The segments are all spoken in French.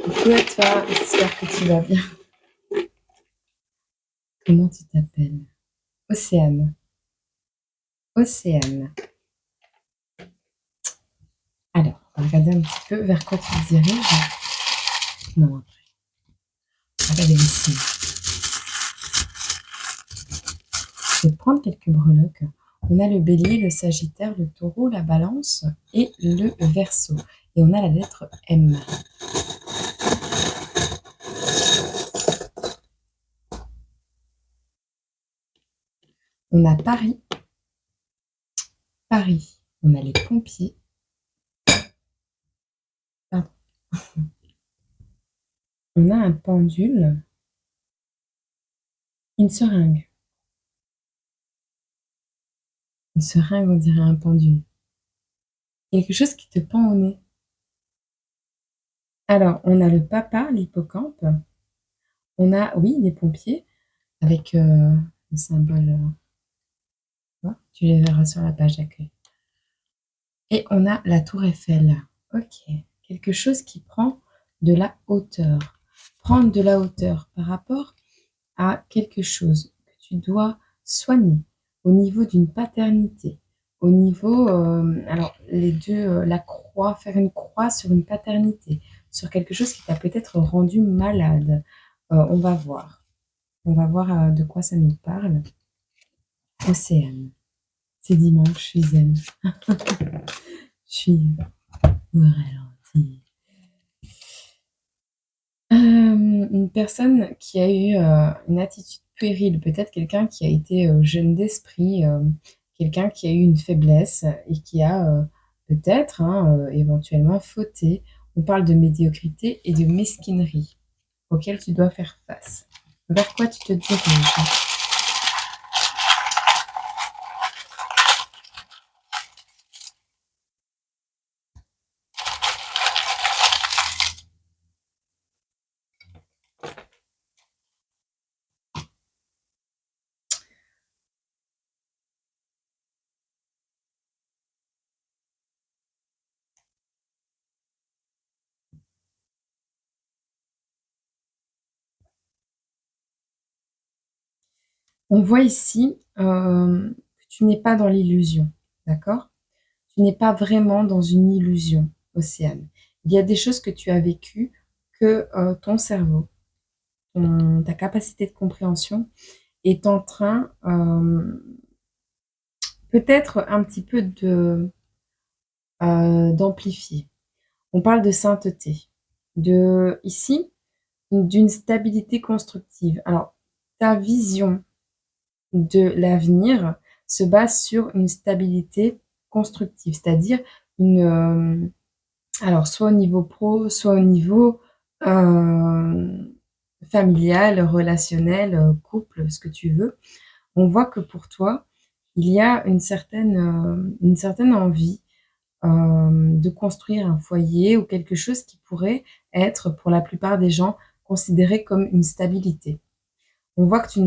Coucou à toi, j'espère que tu vas bien. Comment tu t'appelles? Océane. Océane. Alors, on va regarder un petit peu vers quoi tu te diriges. Non, on va regarder ici. Je vais prendre quelques breloques. On a le bélier, le sagittaire, le taureau, la balance et le verseau. Et on a la lettre M. On a Paris. Paris. On a les pompiers. Pardon. On a un pendule. Une seringue. Une seringue, on dirait un pendule. Quelque chose qui te pend au nez. Alors, on a le papa, l'hippocampe. On a, oui, les pompiers avec le symbole. Tu les verras sur la page d'accueil. Et on a la tour Eiffel. Ok. Quelque chose qui prend de la hauteur. Prendre de la hauteur par rapport à quelque chose que tu dois soigner au niveau d'une paternité. Au niveau, alors les deux, la croix, faire une croix sur une paternité, sur quelque chose qui t'a peut-être rendu malade. On va voir. On va voir de quoi ça nous parle. Océane. C'est dimanche, je suis zen. Je suis au ralenti. Une personne qui a eu une attitude puérile, peut-être quelqu'un qui a été jeune d'esprit, quelqu'un qui a eu une faiblesse et qui a peut-être éventuellement fauté. On parle de médiocrité et de mesquinerie auxquelles tu dois faire face. Vers quoi tu te diriges? On voit ici que tu n'es pas dans l'illusion, d'accord? Tu n'es pas vraiment dans une illusion, Océane. Il y a des choses que tu as vécues que ton cerveau, ta capacité de compréhension est en train peut-être un petit peu d'amplifier. On parle de sainteté, ici d'une stabilité constructive. Alors, ta vision de l'avenir se base sur une stabilité constructive, c'est-à-dire alors soit au niveau pro, soit au niveau familial, relationnel, couple, ce que tu veux. On voit que pour toi, il y a une certaine envie de construire un foyer ou quelque chose qui pourrait être, pour la plupart des gens, considéré comme une stabilité. On voit que tu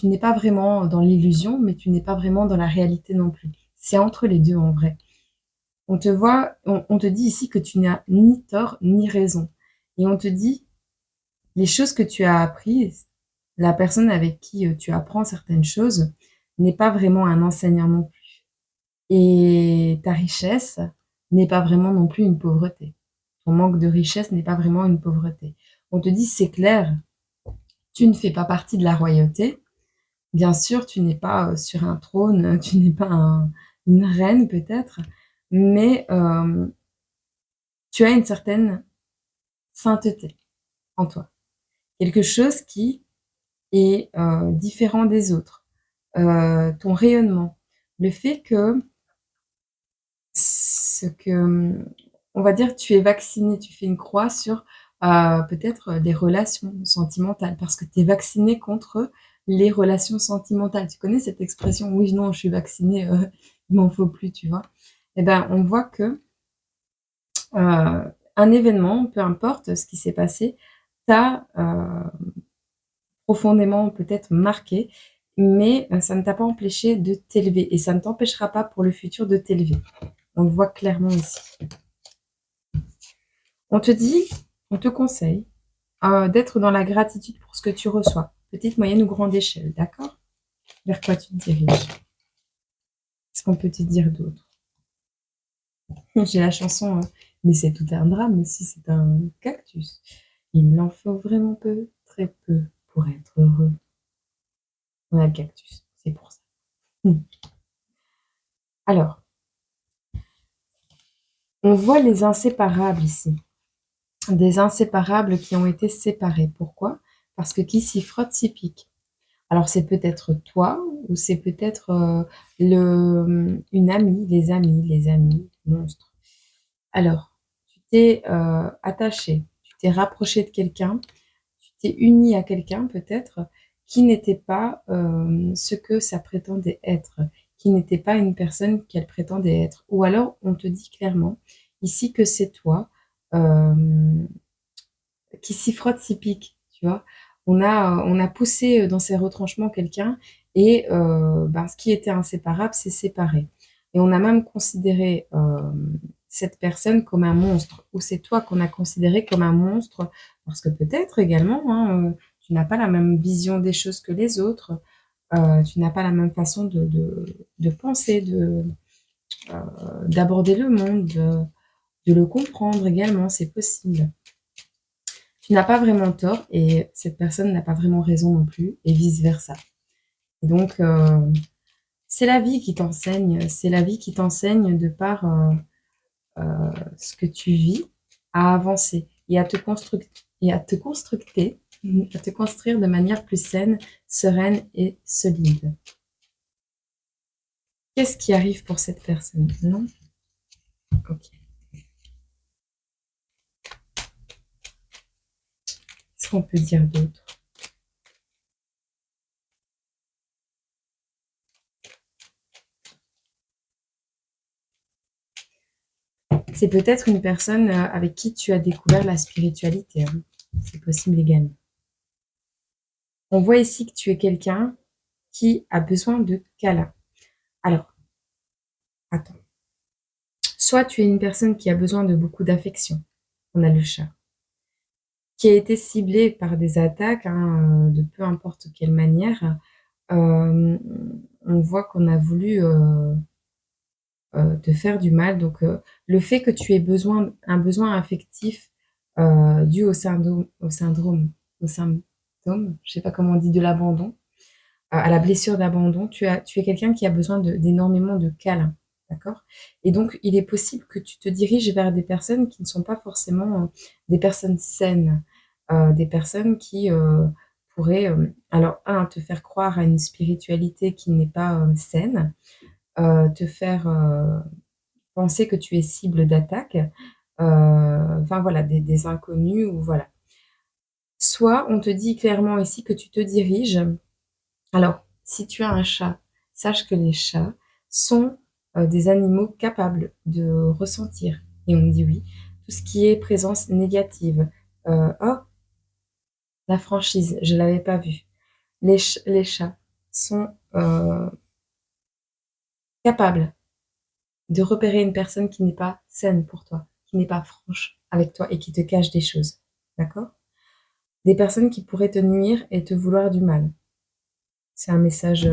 n'es pas vraiment dans l'illusion, mais tu n'es pas vraiment dans la réalité non plus. C'est entre les deux en vrai. On te voit, on te dit ici que tu n'as ni tort ni raison. Et on te dit, les choses que tu as apprises, la personne avec qui tu apprends certaines choses n'est pas vraiment un enseignant non plus. Et ta richesse n'est pas vraiment non plus une pauvreté. Ton manque de richesse n'est pas vraiment une pauvreté. On te dit, c'est clair, tu ne fais pas partie de la royauté. Bien sûr, tu n'es pas sur un trône, tu n'es pas une reine peut-être, mais tu as une certaine sainteté en toi. Quelque chose qui est différent des autres. Ton rayonnement. Le fait que on va dire, tu es vacciné, tu fais une croix sur peut-être des relations sentimentales, parce que tu es vacciné contre les relations sentimentales. Tu connais cette expression? Oui, non, je suis vacciné, il m'en faut plus, tu vois. Eh ben, on voit que un événement, peu importe ce qui s'est passé, t'a profondément peut-être marqué, mais ça ne t'a pas empêché de t'élever et ça ne t'empêchera pas pour le futur de t'élever. On le voit clairement ici. On te dit, On te conseille, d'être dans la gratitude pour ce que tu reçois, petite, moyenne ou grande échelle, d'accord? Vers quoi tu te diriges? Qu'est-ce qu'on peut te dire d'autre? J'ai la chanson, mais c'est tout un drame aussi, c'est un cactus. Il en faut vraiment peu, très peu pour être heureux. On a le cactus, c'est pour ça. Mmh. Alors, on voit les inséparables ici. Des inséparables qui ont été séparés. Pourquoi? Parce que qui s'y frotte s'y pique. Alors c'est peut-être toi ou c'est peut-être, une amie, les amis monstres. Alors, tu t'es, attaché, tu t'es rapproché de quelqu'un, tu t'es uni à quelqu'un peut-être qui n'était pas, ce que ça prétendait être, qui n'était pas une personne qu'elle prétendait être. Ou alors on te dit clairement ici que c'est toi, hem qui s'y frotte s'y pique, tu vois? On a poussé, dans ses retranchements quelqu'un et ben, ce qui était inséparable s'est séparé et on a même considéré, cette personne comme un monstre ou c'est toi qu'on a considéré comme un monstre parce que peut-être également, hein, tu n'as pas la même vision des choses que les autres, tu n'as pas la même façon de penser, d'aborder le monde, de le comprendre également, c'est possible. Tu n'as pas vraiment tort et cette personne n'a pas vraiment raison non plus et vice versa. Et donc, c'est la vie qui t'enseigne, c'est la vie qui t'enseigne de par, ce que tu vis, à avancer et à te constructer, à te construire de manière plus saine, sereine et solide. Qu'est-ce qui arrive pour cette personne? Non? OK. Qu'est-ce qu'on peut dire d'autre? C'est peut-être une personne, avec qui tu as découvert la spiritualité, hein. C'est possible également. On voit ici que tu es quelqu'un qui a besoin de câlins. Alors, attends. Soit tu es une personne qui a besoin de beaucoup d'affection. On a le chat. Qui a été ciblée par des attaques, hein, de peu importe quelle manière. Hem, on voit qu'on a voulu, te faire du mal. Donc, le fait que tu aies un besoin affectif, dû au symptôme, je sais pas comment on dit, de l'abandon, à la blessure d'abandon, tu es quelqu'un qui a besoin d'énormément de câlins, d'accord? Et donc il est possible que tu te diriges vers des personnes qui ne sont pas forcément, des personnes saines, des personnes qui, pourraient, alors te faire croire à une spiritualité qui n'est pas, saine, te faire, penser que tu es cible d'attaque, enfin voilà, des inconnus ou voilà. Soit on te dit clairement ici que tu te diriges alors, si tu as un chat, sache que les chats sont, des animaux capables de ressentir et on me dit oui, tout ce qui est présence négative. Oh, la franchise, je l'avais pas vue. Les chats sont, capables de repérer une personne qui n'est pas saine pour toi, qui n'est pas franche avec toi et qui te cache des choses. D'accord? Des personnes qui pourraient te nuire et te vouloir du mal. C'est un message,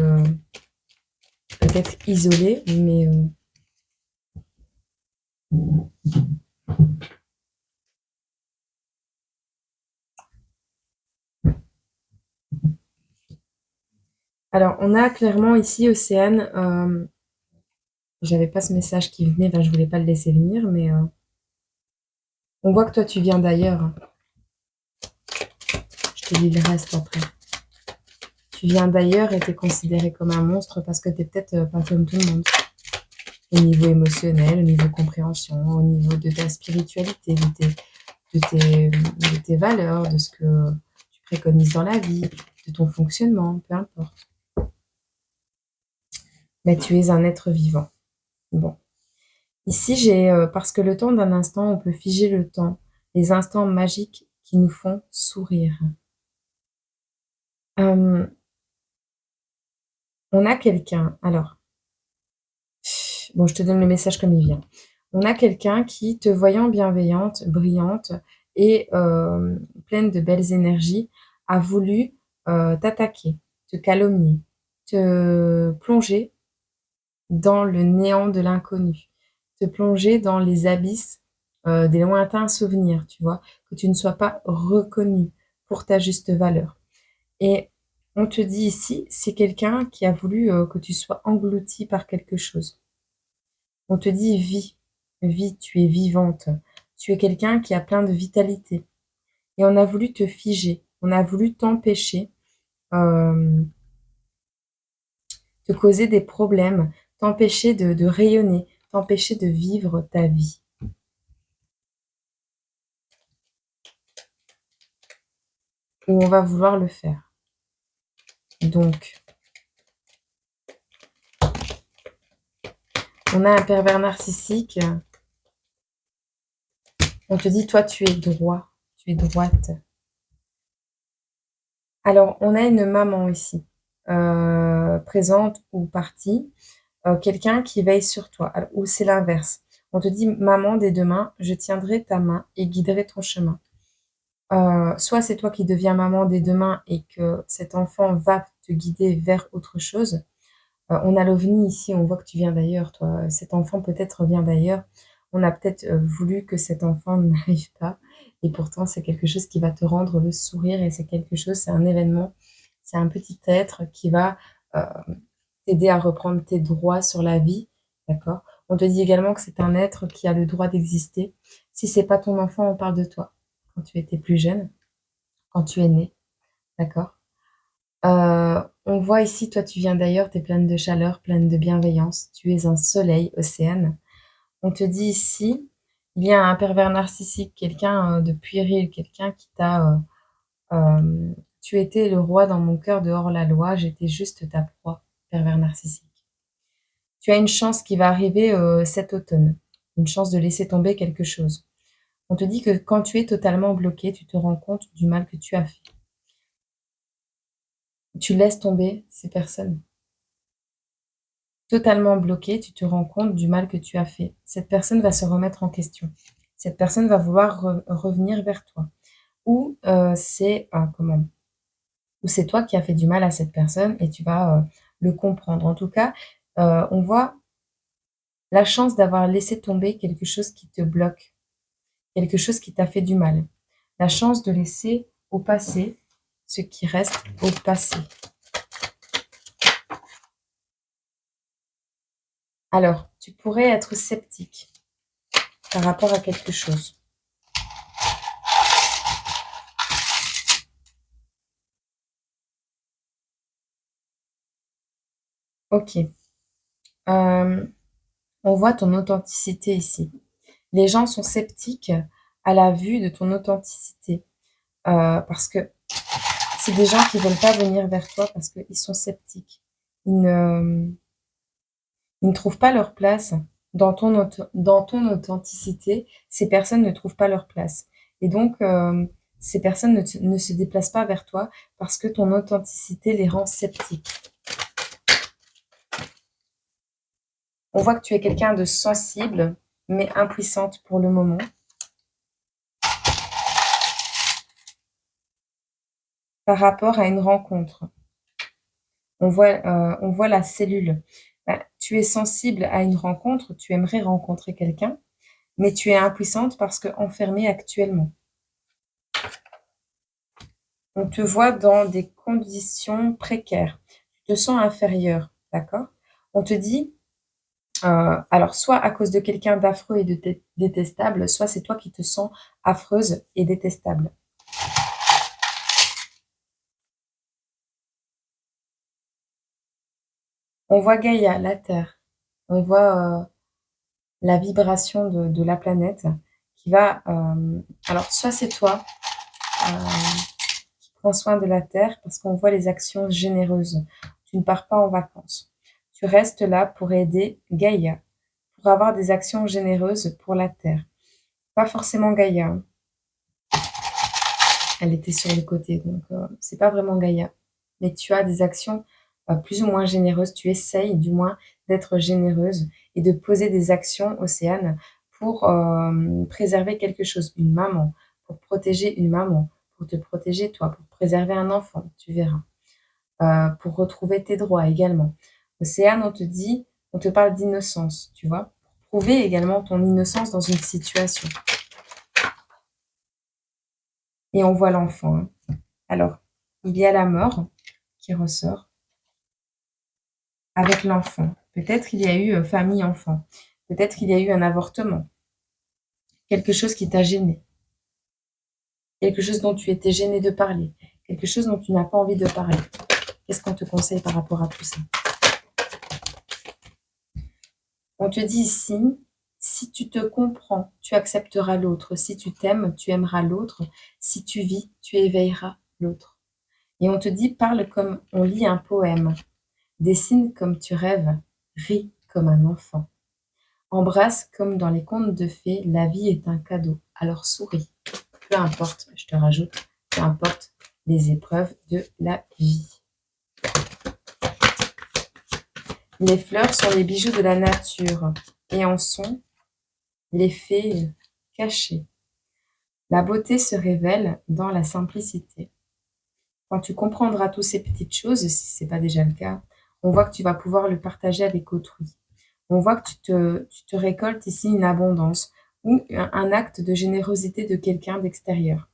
peut-être isolé, mais, alors, on a clairement ici Océane, j'avais pas ce message qui venait, enfin, je voulais pas le laisser venir, mais on voit que toi, tu viens d'ailleurs, hein. Je te lis le reste après. Tu viens d'ailleurs et tu es considéré comme un monstre parce que tu es peut-être pas comme tout le monde. Au niveau émotionnel, au niveau compréhension, au niveau de ta spiritualité, de tes valeurs, de ce que tu préconises dans la vie, de ton fonctionnement, peu importe. Mais tu es un être vivant. Bon. Ici, j'ai, parce que le temps d'un instant, on peut figer le temps, les instants magiques qui nous font sourire. Hem, on a quelqu'un alors, bon, je te donne le message comme il vient. On a quelqu'un qui, te voyant bienveillante, brillante et pleine de belles énergies, a voulu, t'attaquer, te calomnier, te plonger dans le néant de l'inconnu, te plonger dans les abysses, des lointains souvenirs, tu vois? Que tu ne sois pas reconnu pour ta juste valeur et on te dit ici, c'est quelqu'un qui a voulu, que tu sois englouti par quelque chose. On te dit: «Vis, vis, tu es vivante, tu es quelqu'un qui a plein de vitalité» et on a voulu te figer, on a voulu t'empêcher, hem, te causer des problèmes, t'empêcher de rayonner, t'empêcher de vivre ta vie. Ou on va vouloir le faire. Donc, on a un pervers narcissique, on te dit: «Toi, tu es droit, tu es droite». Alors, on a une maman ici, présente ou partie, quelqu'un qui veille sur toi, al ou c'est l'inverse. On te dit: «Maman, dès demain, je tiendrai ta main et guiderai ton chemin». Soit c'est toi qui deviens maman dès demain et que cet enfant va te guider vers autre chose. On a l'OVNI ici, on voit que tu viens d'ailleurs, toi. Cet enfant peut-être vient d'ailleurs. On a peut-être, voulu que cet enfant n'arrive pas et pourtant c'est quelque chose qui va te rendre le sourire et c'est quelque chose, c'est un événement, c'est un petit être qui va, heu, t'aider à reprendre tes droits sur la vie, d'accord? On te dit également que c'est un être qui a le droit d'exister. Si c'est pas ton enfant, on parle de toi, quand tu étais plus jeune, quand tu es né, d'accord? On voit ici, toi, tu viens d'ailleurs, tu es pleine de chaleur, pleine de bienveillance. Tu es un soleil, Océane. On te dit ici, il y a un pervers narcissique, quelqu'un, de puéril, quelqu'un qui t'a, «Tu étais le roi dans mon cœur de hors la loi, j'étais juste ta proie», pervers narcissique. Tu as une chance qui va arriver, cet automne, une chance de laisser tomber quelque chose. On te dit que quand tu es totalement bloqué, tu te rends compte du mal que tu as fait. Tu laisses tomber ces personnes. Totalement bloqué, tu te rends compte du mal que tu as fait. Cette personne va se remettre en question. Cette personne va vouloir revenir vers toi. Ou c'est comment? Ou c'est toi qui as fait du mal à cette personne et tu vas le comprendre. En tout cas, on voit la chance d'avoir laissé tomber quelque chose qui te bloque, quelque chose qui t'a fait du mal. La chance de laisser au passé ce qui reste au passé. Alors, tu pourrais être sceptique par rapport à quelque chose. Ok. On voit ton authenticité ici. Les gens sont sceptiques à la vue de ton authenticité, parce que c'est des gens qui veulent pas venir vers toi parce qu'ils sont sceptiques. Ils ne ils ne trouvent pas leur place dans ton authenticité. Ces personnes ne trouvent pas leur place et donc ces personnes ne se déplacent pas vers toi parce que ton authenticité les rend sceptiques. On voit que tu es quelqu'un de sensible, mais impuissante pour le moment. Par rapport à une rencontre. On voit la cellule. Bah, tu es sensible à une rencontre, tu aimerais rencontrer quelqu'un, mais tu es impuissante parce qu'enfermée actuellement. On te voit dans des conditions précaires. Tu te sens inférieure, d'accord? On te dit, alors soit à cause de quelqu'un d'affreux et de détestable, soit c'est toi qui te sens affreuse et détestable. On voit Gaïa, la Terre. On voit, la vibration de la planète qui va, alors soit c'est toi, qui prends soin de la terre parce qu'on voit les actions généreuses. Tu ne pars pas en vacances. Tu restes là pour aider Gaïa, pour avoir des actions généreuses pour la terre. Pas forcément Gaïa, hein. Elle était sur le côté, donc c'est pas vraiment Gaïa. Mais tu as des actions, plus ou moins généreuses. Tu essayes du moins d'être généreuse et de poser des actions, Océane, pour, préserver quelque chose. Une maman, pour protéger une maman, pour te protéger toi, pour préserver un enfant, tu verras. Pour retrouver tes droits également. Océane, on te parle d'innocence, tu vois? Pour prouver également ton innocence dans une situation et on voit l'enfant, hein. Alors, il y a la mort qui ressort avec l'enfant. Peut-être il y a eu, famille-enfant. Peut-être qu'il y a eu un avortement, quelque chose qui t'a gêné, quelque chose dont tu étais gêné de parler, quelque chose dont tu n'as pas envie de parler. Qu'est-ce qu'on te conseille par rapport à tout ça? On te dit ici, si tu te comprends, tu accepteras l'autre. Si tu t'aimes, tu aimeras l'autre. Si tu vis, tu éveilleras l'autre. Et on te dit, parle comme on lit un poème. Dessine comme tu rêves. Ris comme un enfant. Embrasse comme dans les contes de fées. La vie est un cadeau. Alors souris. Peu importe, je te rajoute, peu importe les épreuves de la vie. Les fleurs sont les bijoux de la nature et en sont les fées cachées. La beauté se révèle dans la simplicité. Quand tu comprendras toutes ces petites choses, si ce n'est pas déjà le cas, on voit que tu vas pouvoir le partager avec autrui. On voit que tu te récoltes ici une abondance ou un acte de générosité de quelqu'un d'extérieur.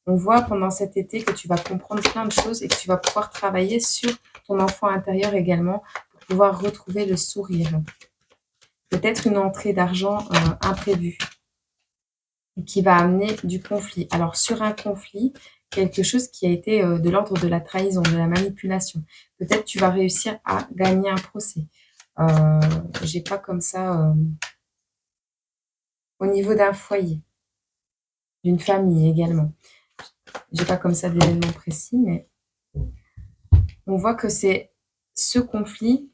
On voit pendant cet été que tu vas comprendre plein de choses et que tu vas pouvoir travailler sur ton enfant intérieur également pour pouvoir retrouver le sourire. Peut-être une entrée d'argent imprévue qui va amener du conflit. Alors sur un conflit, quelque chose qui a été de l'ordre de la trahison, de la manipulation. Peut-être tu vas réussir à gagner un procès. J'ai pas comme ça au niveau d'un foyer, d'une famille également. J'ai pas comme ça d'événements précis, mais on voit que c'est ce conflit.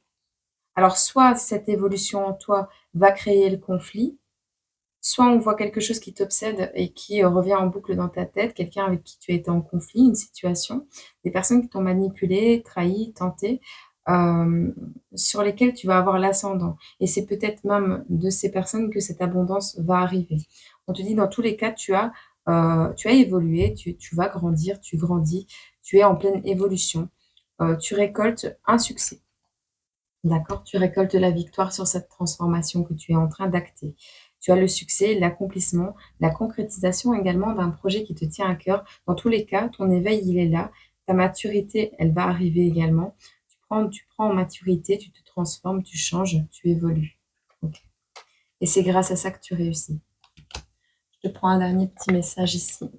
Alors soit cette évolution en toi va créer le conflit, soit on voit quelque chose qui t'obsède et qui revient en boucle dans ta tête, quelqu'un avec qui tu as été en conflit, une situation, des personnes qui t'ont manipulé, trahi, tenté, sur lesquelles tu vas avoir l'ascendant. Et c'est peut-être même de ces personnes que cette abondance va arriver. On te dit dans tous les cas, tu as évolué, tu vas grandir, tu grandis, tu es en pleine évolution, tu récoltes un succès. D'accord? Tu récoltes la victoire sur cette transformation que tu es en train d'acter. Tu as le succès, l'accomplissement, la concrétisation également d'un projet qui te tient à cœur. Dans tous les cas, ton éveil, il est là. Ta maturité, elle va arriver également. Tu prends en maturité, tu te transformes, tu changes, tu évolues. Ok. Et c'est grâce à ça que tu réussis. Je te prends un dernier petit message ici.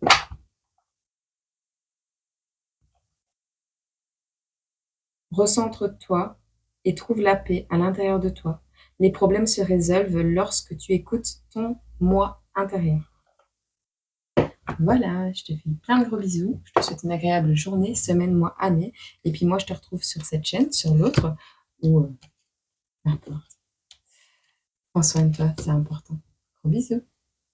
Recentre-toi et trouve la paix à l'intérieur de toi. Les problèmes se résolvent lorsque tu écoutes ton moi intérieur. Voilà, je te fais plein de gros bisous. Je te souhaite une agréable journée, semaine, mois, année. Et puis moi, je te retrouve sur cette chaîne, sur l'autre, ou peu importe. Prends soin de toi, c'est important. Gros bisous.